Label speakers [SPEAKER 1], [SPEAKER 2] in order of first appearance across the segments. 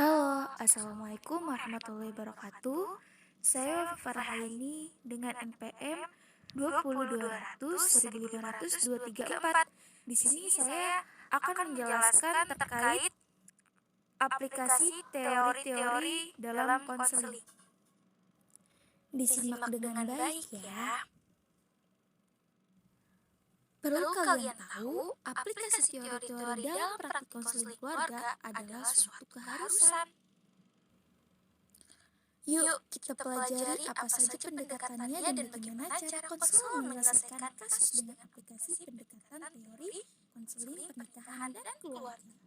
[SPEAKER 1] Halo, Assalamualaikum warahmatullahi wabarakatuh. Saya Wafi Farhaini dengan NPM 20200-1500-234. Di sini saya akan menjelaskan terkait aplikasi teori-teori dalam konseling. Disimak dengan baik ya. Perlu kalian tahu, aplikasi teori-teori dalam praktik konseling keluarga adalah suatu keharusan. Yuk, kita pelajari apa saja pendekatannya dan bagaimana cara konselor menyelesaikan kasus dengan aplikasi pendekatan teori konseling pernikahan dan keluarga.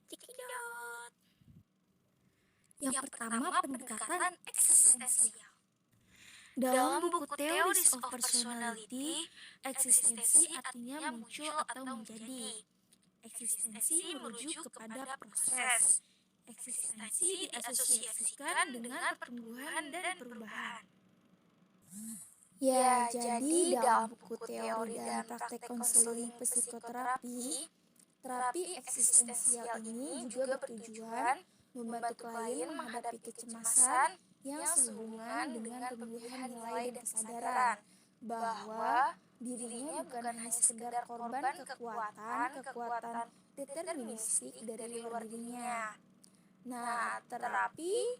[SPEAKER 1] Cekidot. Yang pertama, pendekatan eksistensial. Dalam buku Theories of Personality, eksistensi artinya muncul atau menjadi. Eksistensi merujuk kepada proses. Eksistensi diasosiasikan dengan pertumbuhan dan perubahan. Ya, jadi dalam buku teori dan praktek konseling psikoterapi, terapi eksistensial ini juga bertujuan membantu klien menghadapi kecemasan yang sehubungan dengan pemulihan nilai dan kesadaran bahwa dirinya bukan hanya sekedar korban kekuatan deterministik dari luar dirinya. Nah, terapi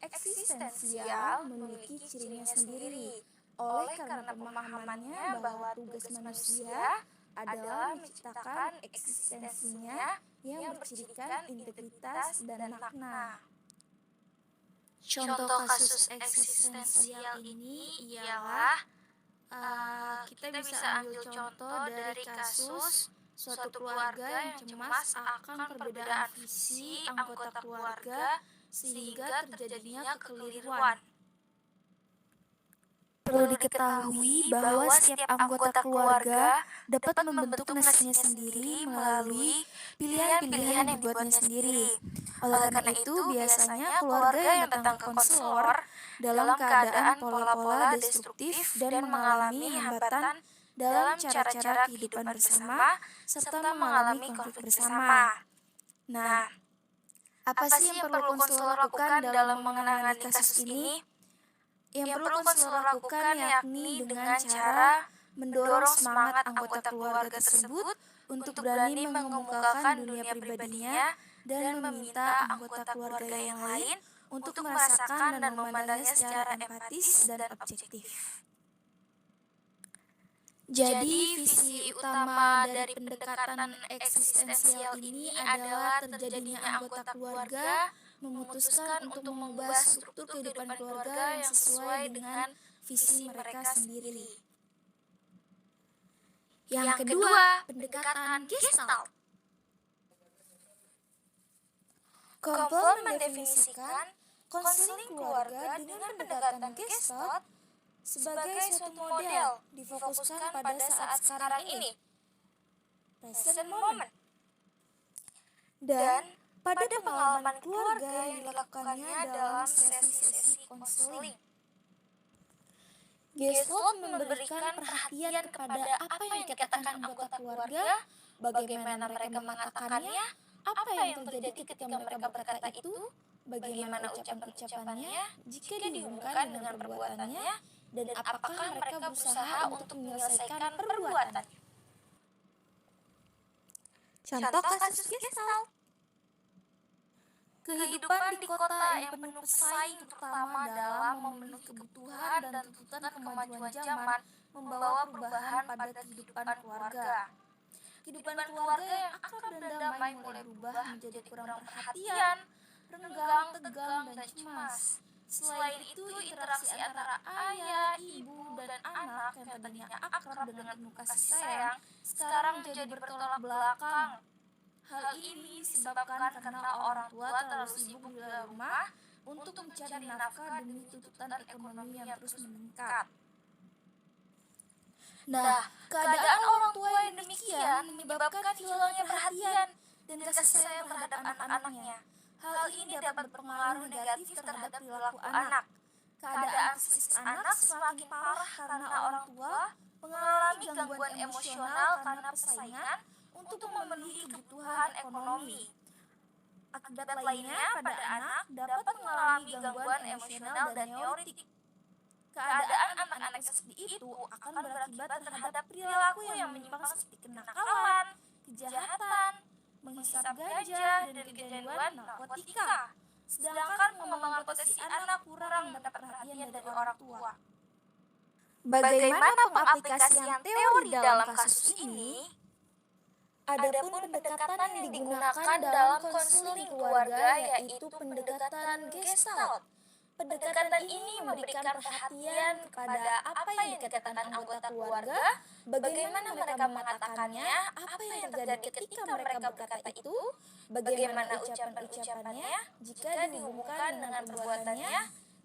[SPEAKER 1] eksistensial memiliki cirinya sendiri oleh karena pemahamannya bahwa tugas manusia adalah menciptakan eksistensinya yang bercirikan integritas dan makna. Contoh kasus eksistensial ini ialah kita bisa ambil contoh dari kasus suatu keluarga yang cemas akan perbedaan visi anggota keluarga sehingga terjadinya kekeliruan. Perlu diketahui bahwa setiap anggota keluarga dapat membentuk nasibnya sendiri melalui pilihan-pilihan yang dibuatnya sendiri. Oleh karena itu, biasanya keluarga yang datang ke konselor dalam keadaan pola-pola destruktif dan mengalami hambatan dalam cara-cara kehidupan bersama serta mengalami konflik bersama. Nah, apa sih yang perlu konselor lakukan dalam menangani kasus ini? Yang perlu konselor lakukan yakni dengan cara mendorong semangat anggota keluarga tersebut untuk berani mengemukakan dunia pribadinya dan meminta anggota keluarga yang lain untuk merasakan dan memandangnya secara empatis dan objektif. Jadi, visi utama dari pendekatan eksistensial ini adalah terjadinya anggota keluarga memutuskan untuk mengubah struktur kehidupan keluarga yang sesuai dengan visi mereka sendiri. Yang kedua, pendekatan Gestalt. Kompol mendefinisikan konseling keluarga dengan pendekatan Gestalt sebagai suatu model difokuskan pada saat sekarang ini, present moment, dan pada pengalaman keluarga yang dilakukannya dalam sesi-sesi konseling. Gestalt memberikan perhatian kepada apa yang dikatakan anggota keluarga, bagaimana mereka mengatakannya, apa yang terjadi ketika mereka berkata itu, bagaimana ucapan-ucapannya jika dihubungkan dengan perbuatannya, dan apakah mereka berusaha untuk menyelesaikan perbuatannya. Contoh kasus Gestalt. Kehidupan di kota yang penuh pesaing terutama dalam memenuhi kebutuhan dan tuntutan kemajuan zaman membawa perubahan pada kehidupan keluarga. Kehidupan keluarga yang akrab dan damai mulai berubah menjadi kurang perhatian, renggang, tegang, dan cemas. Selain itu, interaksi antara ayah, ibu, dan anak yang tadinya akrab dengan penuh kasih sayang sekarang menjadi bertolak belakang. Hal ini disebabkan karena orang tua terlalu sibuk di luar rumah untuk mencari nafkah demi tuntutan ekonomi yang terus meningkat. Nah, keadaan orang tua yang demikian menyebabkan hilangnya perhatian dan kasih sayang terhadap anak-anaknya. Hal ini dapat berpengaruh negatif terhadap perilaku anak. Keadaan psikis anak semakin parah karena orang tua mengalami gangguan emosional karena persaingan untuk memenuhi kebutuhan ekonomi. Akibat lainnya pada anak dapat mengalami gangguan emosional dan neurotik. Keadaan anak-anak seperti itu akan berakibat terhadap perilaku yang menyimpang seperti kenakalan, kejahatan, menghisap ganja, dan kecanduan narkotika. Sedangkan pengembangan potensi anak kurang mendapat perhatian dari orang tua. Bagaimana pengaplikasian teori dalam kasus ini? Adapun pendekatan yang digunakan dalam konseling keluarga yaitu pendekatan Gestalt. Pendekatan ini memberikan perhatian kepada apa yang dikatakan anggota keluarga, bagaimana mereka mengatakannya, apa yang terjadi ketika mereka berkata itu, bagaimana ucapan-ucapannya jika dihubungkan dengan perbuatannya,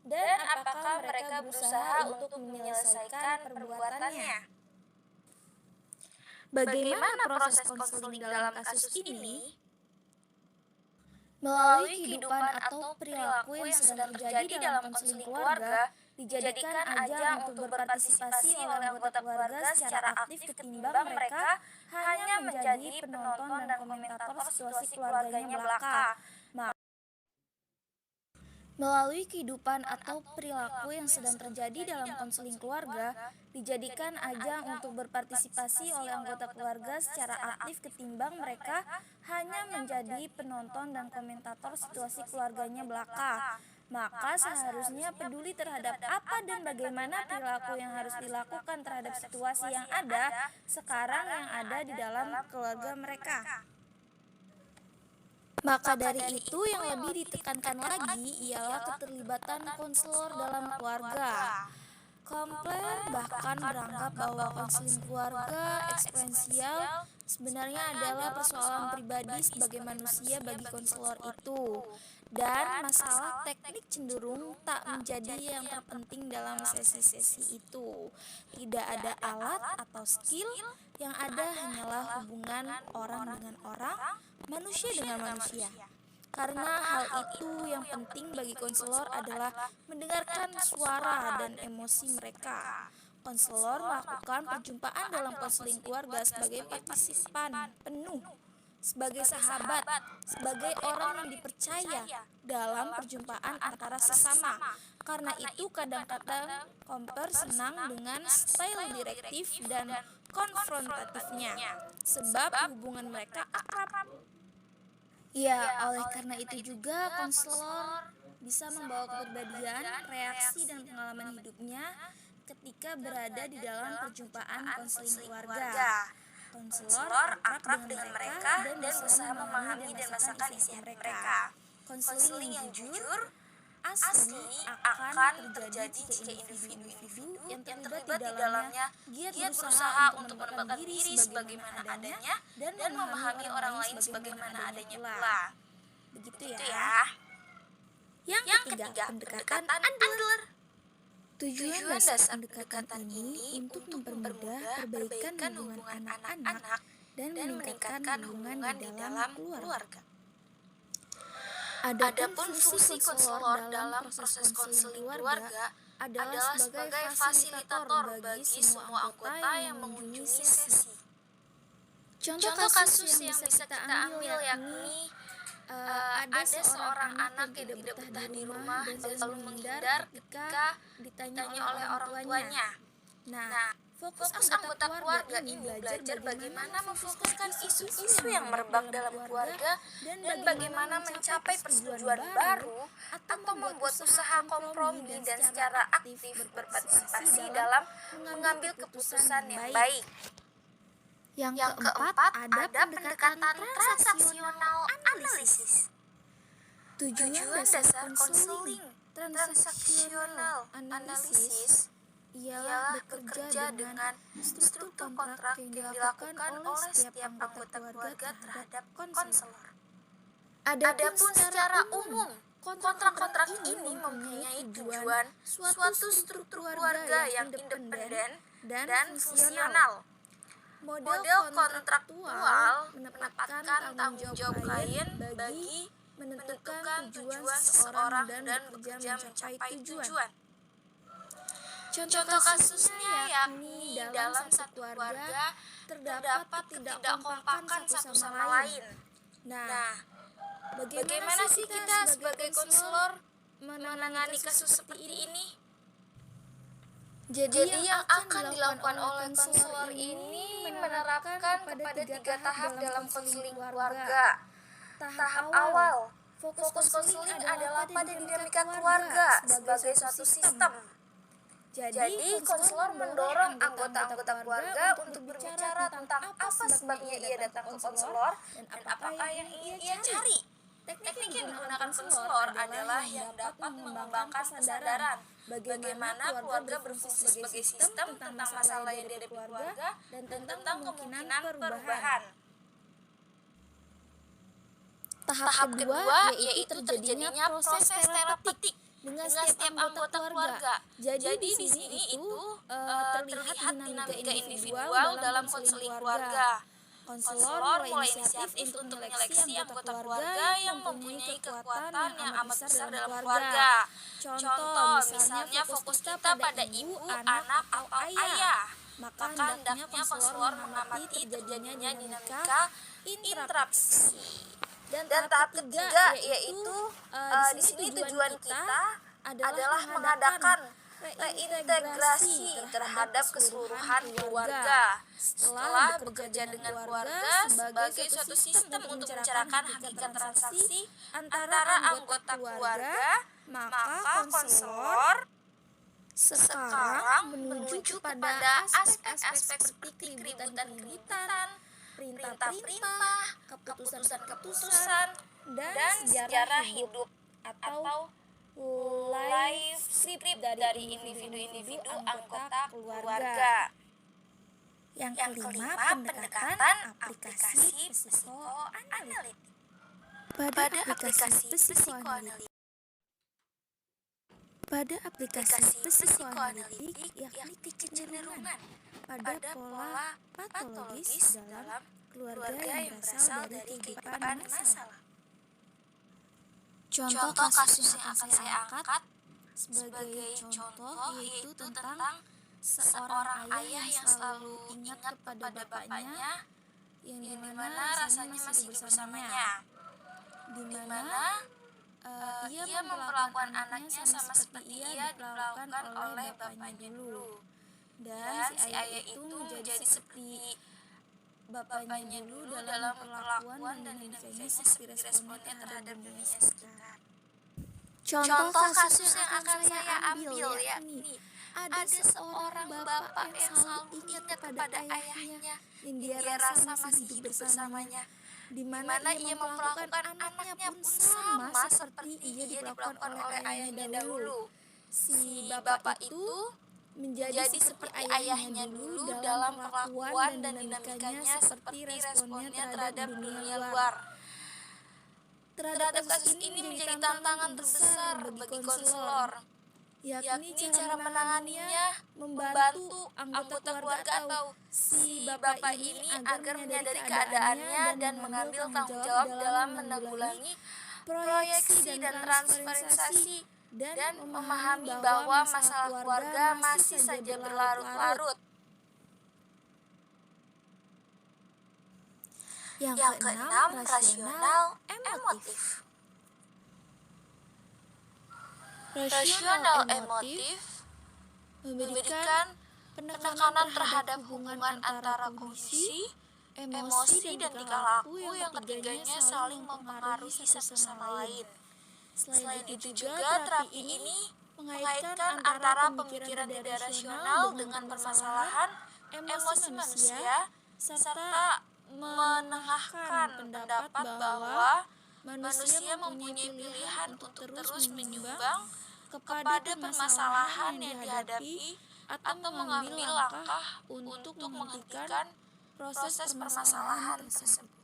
[SPEAKER 1] dan apakah mereka berusaha untuk menyelesaikan perbuatannya. Bagaimana proses konseling dalam kasus ini? Melalui kehidupan atau perilaku yang sedang terjadi dalam konseling keluarga, dijadikan ajang untuk berpartisipasi oleh anggota keluarga secara aktif ketimbang mereka hanya menjadi penonton dan komentator situasi keluarganya belaka. Melalui kehidupan atau perilaku yang sedang terjadi dalam konseling keluarga, dijadikan ajang untuk berpartisipasi oleh anggota keluarga secara aktif ketimbang mereka hanya menjadi penonton dan komentator situasi keluarganya belaka. Maka seharusnya peduli terhadap apa dan bagaimana perilaku yang harus dilakukan terhadap situasi yang ada sekarang yang ada di dalam keluarga mereka. Maka dari itu yang lebih ditekankan lagi ialah keterlibatan konselor dalam keluarga. Kompler bahkan beranggap bahwa konseling keluarga eksistensial sebenarnya adalah persoalan pribadi sebagai manusia bagi konselor itu. Dan masalah teknik cenderung tak menjadi yang terpenting dalam sesi-sesi itu. Tidak ada alat atau skill, yang ada hanyalah hubungan orang dengan orang, manusia dengan manusia. Karena hal itu yang penting bagi konselor adalah mendengarkan suara dan emosi mereka. Konselor melakukan perjumpaan dalam konseling keluarga sebagai partisipan penuh, sebagai sahabat, sebagai orang yang dipercaya dalam perjumpaan antara sesama. Karena itu kadang-kadang komper senang dengan style direktif dan konfrontatifnya, sebab hubungan mereka akrab. Ya, oleh karena itu juga konselor bisa membawa kepribadian, reaksi dan pengalaman hidupnya ketika berada di dalam perjumpaan konseling keluarga. Konselor akrab dengan mereka dan berusaha memahami dan merasakan isi mereka. Konseling yang jujur asli akan terjadi jika individu-individu yang terlibat di dalamnya giat berusaha untuk menempatkan diri sebagaimana adanya dan memahami orang lain sebagaimana adanya pula. Begitu ya. Yang ketiga, pendekatan Adler. Tujuan dasar pendekatan ini untuk mempermudah perbaikan hubungan anak-anak dan meningkatkan hubungan di dalam keluarga. Adapun fungsi konselor dalam proses konseling keluarga adalah sebagai fasilitator bagi semua anggota yang mengunjungi sesi. Contoh kasus yang bisa kita ambil yakni ada seorang anak yang tidak betah di rumah dan selalu menghindar ketika ditanya oleh orang tuanya. Nah, fokus anggota keluarga ini belajar bagaimana memfokuskan isu-isu yang merebak dalam keluarga dan bagaimana mencapai persetujuan baru atau membuat usaha kompromi dan secara aktif berpartisipasi dalam mengambil keputusan yang baik. Yang keempat, ada pendekatan transaksional analisis. Tujuan dasar konseling transaksional analisis ialah bekerja dengan struktur kontrak yang dilakukan oleh setiap anggota keluarga terhadap konselor. Adapun secara umum, kontrak-kontrak ini mempunyai tujuan suatu struktur keluarga yang independen dan fungsional. Model kontraktual menempatkan tanggung jawab klien bagi menentukan tujuan seseorang dan bekerja mencapai tujuan. Contoh kasusnya yakni dalam satu keluarga terdapat ketidakkompakan satu sama lain. Nah, Bagaimana sih kita sebagai konselor menangani kasus seperti ini? Jadi yang akan dilakukan oleh konselor ini menerapkan kepada 3 tahap dalam konseling keluarga. Tahap awal, fokus konseling adalah pada dinamika keluarga sebagai suatu sistem. Jadi, konselor mendorong anggota-anggota keluarga untuk berbicara tentang apa sebabnya ia datang ke konselor dan apakah yang ingin ia cari. Teknik yang digunakan konselor adalah yang dapat mengembangkan kesadaran bagaimana keluarga berfungsi sebagai sistem tentang masalah yang dihadapi keluarga dan tentang kemungkinan perubahan. Tahap kedua yaitu terjadinya proses terapeutik dengan setiap anggota keluarga. Jadi di sini itu terlihat dinamika individual dalam konseling keluarga. Konselor mulai inisiatif untuk menyeleksi anggota keluarga yang mempunyai kekuatan yang amat besar dalam keluarga. Contoh, misalnya fokus kita pada ibu, anak, atau ayah. Maka hendaknya konselor mengamati terjadinya dinamika interaksi. Dan tahap ketiga yaitu di sini tujuan kita adalah mengadakan reintegrasi terhadap keseluruhan keluarga setelah bekerja dengan keluarga sebagai suatu sistem untuk membicarakan hakikat transaksi antara anggota keluarga. Maka konselor sekarang menuju pada aspek-aspek seperti keributan, perintah-perintah, keputusan-keputusan, dan sejarah hidup atau life script dari individu-individu anggota keluarga. Yang kelima, pendekatan aplikasi psikoanalitik. Pada aplikasi psikoanalitik yakni kecenderungan pada pola patologis dalam keluarga yang berasal dari kehidupan masalah. Contoh kasus yang akan saya angkat sebagai contoh yaitu tentang seorang ayah yang selalu ingat kepada bapaknya yang dimana rasanya masih bersamanya, dimana ia memperlakukan anaknya sama seperti ia diperlakukan oleh bapaknya dulu. Dan si ayah itu menjadi seperti bapaknya dulu dalam perlakuan dan dinamikanya seperti responnya terhadap dunia sekitar. Contoh kasus yang akan saya ambil yakni ada seorang bapak yang selalu ingat kepada ayahnya yang dia rasa masih hidup bersamanya, di mana ia memperlakukan anaknya pun sama seperti ia diperlakukan oleh ayahnya dahulu. Si bapak itu menjadi seperti ayahnya dulu dalam perlakuan dan dinamikanya seperti responnya terhadap dunia luar. Terhadap kasus ini menjadi tantangan terbesar bagi konselor, yakni cara menanganinya membantu anggota keluarga atau si bapak ini agar menyadari keadaannya dan mengambil tanggung jawab dalam menanggulangi proyeksi dan transferensi dan memahami bahwa masalah keluarga masih saja berlarut-larut. Yang keenam, rasional emotif. Rasional emotif memberikan penekanan terhadap hubungan antara kondisi, emosi, dan tingkah laku yang ketiganya saling mempengaruhi satu sama lain. Selain itu juga terapi ini mengaitkan antara pemikiran tidak rasional dengan permasalahan emosi manusia serta menengahkan pendapat bahwa manusia mempunyai pilihan untuk terus menyumbang kepada permasalahan yang dihadapi atau mengambil langkah untuk menghentikan proses permasalahan tersebut.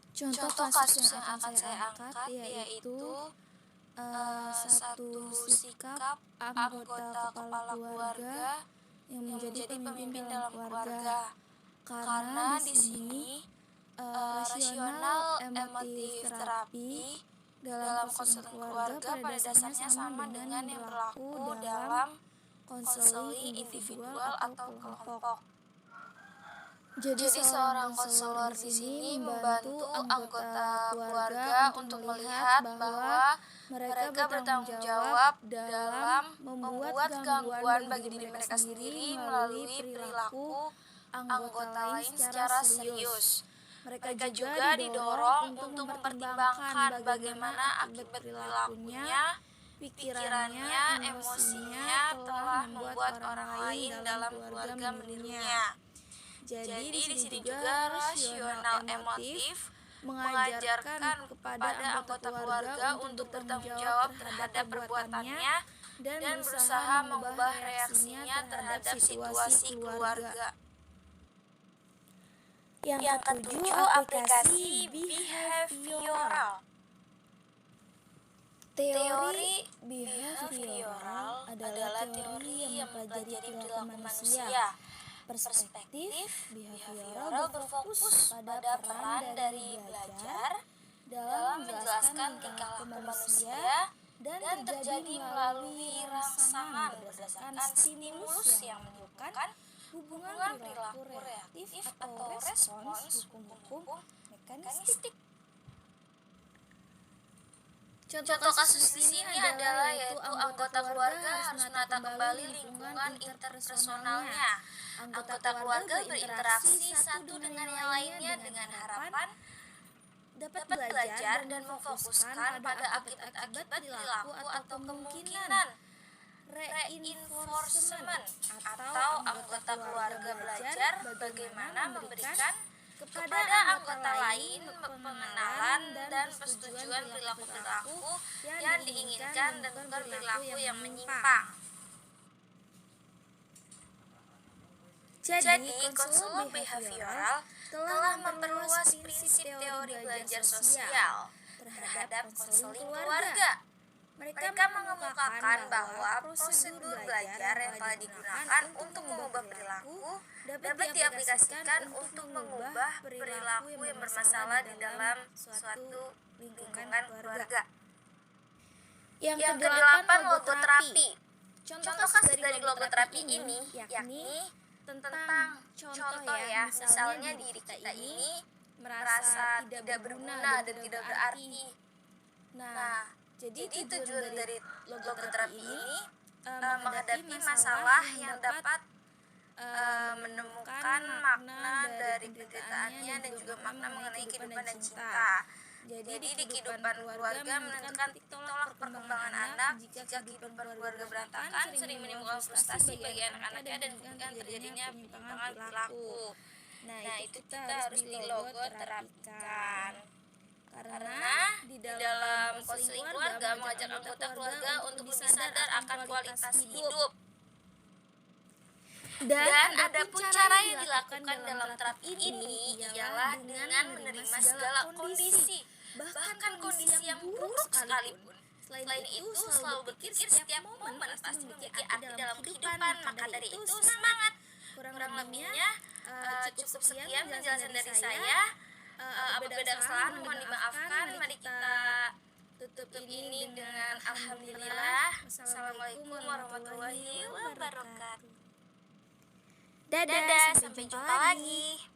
[SPEAKER 1] Contoh kasus yang akan saya angkat yaitu satu sikap anggota kepala keluarga yang menjadi pemimpin dalam keluarga. Karena di sini rasional emotif terapi dalam konseling keluarga pada dasarnya sama dengan yang berlaku dalam konseling individual atau kelompok. Jadi seorang konselor di sini membantu anggota keluarga untuk melihat bahwa mereka bertanggung jawab dalam membuat gangguan bagi diri mereka sendiri melalui perilaku anggota lain secara serius. Mereka juga didorong untuk mempertimbangkan bagaimana akibat perilakunya, pikirannya, emosinya telah membuat orang lain dalam keluarga menirunya. Jadi di sini juga rasional emotif mengajarkan kepada anggota keluarga untuk bertanggung jawab terhadap perbuatannya dan berusaha mengubah reaksinya terhadap situasi keluarga. Yang ketujuh, aplikasi behavioral. Teori behavioral adalah teori yang mempelajari perilaku manusia. Perspektif behavioral berfokus pada peran dari belajar dalam menjelaskan tingkah laku manusia dan terjadi melalui rangsangan berdasarkan stimulus yang menimbulkan hubungan perilaku reaktif atau respons hukum-hukum mekanistik. Contoh kasus di sini adalah yaitu anggota keluarga harus menata kembali lingkungan interpersonalnya. Anggota keluarga berinteraksi satu dengan yang lainnya dengan harapan dapat belajar dan memfokuskan pada akibat-akibat perilaku atau kemungkinan reinforcement atau anggota keluarga belajar bagaimana memberikan kepada anggota lain pengenalan dan persetujuan perilaku-perilaku yang diinginkan dan bukan perilaku yang menyimpang. Jadi, konselor behavioral telah memperluas prinsip teori belajar sosial terhadap konseling keluarga. Mereka mengemukakan bahwa prosedur belajar yang telah digunakan untuk mengubah perilaku dapat diaplikasikan untuk mengubah perilaku yang bermasalah di dalam suatu lingkungan keluarga. Yang kedelapan, logoterapi. Contoh kasus dari logoterapi ini yakni tentang contoh ya, misalnya diri kita ini merasa tidak berguna dan tidak berarti. Nah, jadi tujuan dari logoterapi ini menghadapi masalah yang dapat menemukan makna dari penderitaannya dan juga makna mengenai kehidupan dan cinta. Jadi di kehidupan keluarga menentukan tolak perkembangan anak. Jika kehidupan keluarga berantakan sering menimbulkan frustasi bagi anak-anaknya dan kemudian terjadinya penyimpangan perilaku. Nah, itu kita harus dilogoterapikan. Karena di dalam konseling keluarga mengajak anggota keluarga untuk lebih sadar akan kualitas hidup. Dan ada pun cara yang dilakukan dalam terapi ini ialah dengan menerima segala kondisi, bahkan kondisi yang buruk sekalipun. Selain itu, selalu berpikir setiap momen pasti memiliki arti dalam kehidupan, maka dari itu semangat. Kurang lebihnya cukup sekian penjelasan dari saya. Apabila kesalahan mohon dimaafkan. Mari kita tutup ini dengan alhamdulillah. Assalamualaikum warahmatullahi wabarakatuh. Dadah, sampai jumpa lagi.